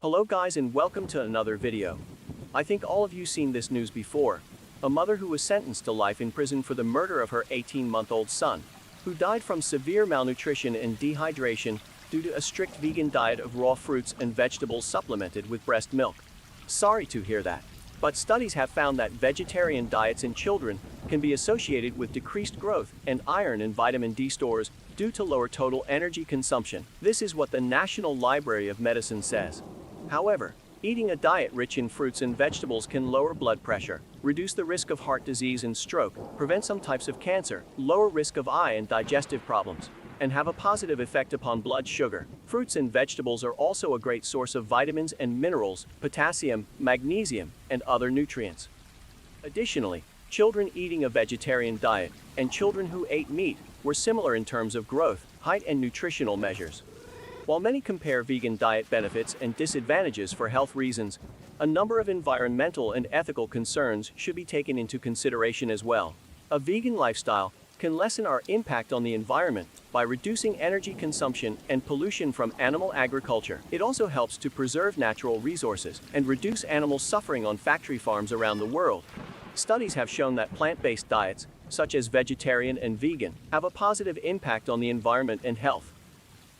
Hello guys and welcome to another video. I think all of you seen this news before. A mother who was sentenced to life in prison for the murder of her 18-month-old son, who died from severe malnutrition and dehydration due to a strict vegan diet of raw fruits and vegetables supplemented with breast milk. Sorry to hear that. But studies have found that vegetarian diets in children can be associated with decreased growth and iron and vitamin D stores due to lower total energy consumption. This is what the National Library of Medicine says. However, eating a diet rich in fruits and vegetables can lower blood pressure, reduce the risk of heart disease and stroke, prevent some types of cancer, lower risk of eye and digestive problems, and have a positive effect upon blood sugar. Fruits and vegetables are also a great source of vitamins and minerals, potassium, magnesium, and other nutrients. Additionally, children eating a vegetarian diet and children who ate meat were similar in terms of growth, height, and nutritional measures. While many compare vegan diet benefits and disadvantages for health reasons, a number of environmental and ethical concerns should be taken into consideration as well. A vegan lifestyle can lessen our impact on the environment by reducing energy consumption and pollution from animal agriculture. It also helps to preserve natural resources and reduce animal suffering on factory farms around the world. Studies have shown that plant-based diets, such as vegetarian and vegan, have a positive impact on the environment and health.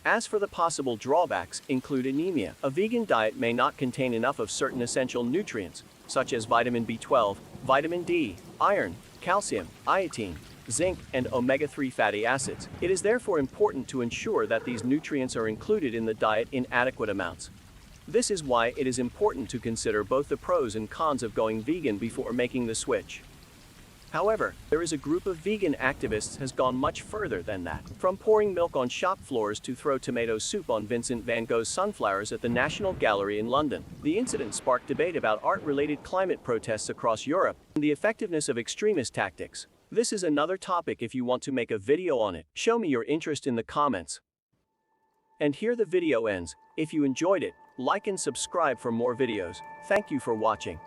As for the possible drawbacks, include anemia. A vegan diet may not contain enough of certain essential nutrients, such as vitamin B12, vitamin D, iron, calcium, iodine, zinc, and omega-3 fatty acids. It is therefore important to ensure that these nutrients are included in the diet in adequate amounts. This is why it is important to consider both the pros and cons of going vegan before making the switch. However, there is a group of vegan activists has gone much further than that. From pouring milk on shop floors to throw tomato soup on Vincent van Gogh's sunflowers at the National Gallery in London. The incident sparked debate about art-related climate protests across Europe and the effectiveness of extremist tactics. This is another topic if you want to make a video on it. Show me your interest in the comments. And here the video ends. If you enjoyed it, like and subscribe for more videos. Thank you for watching.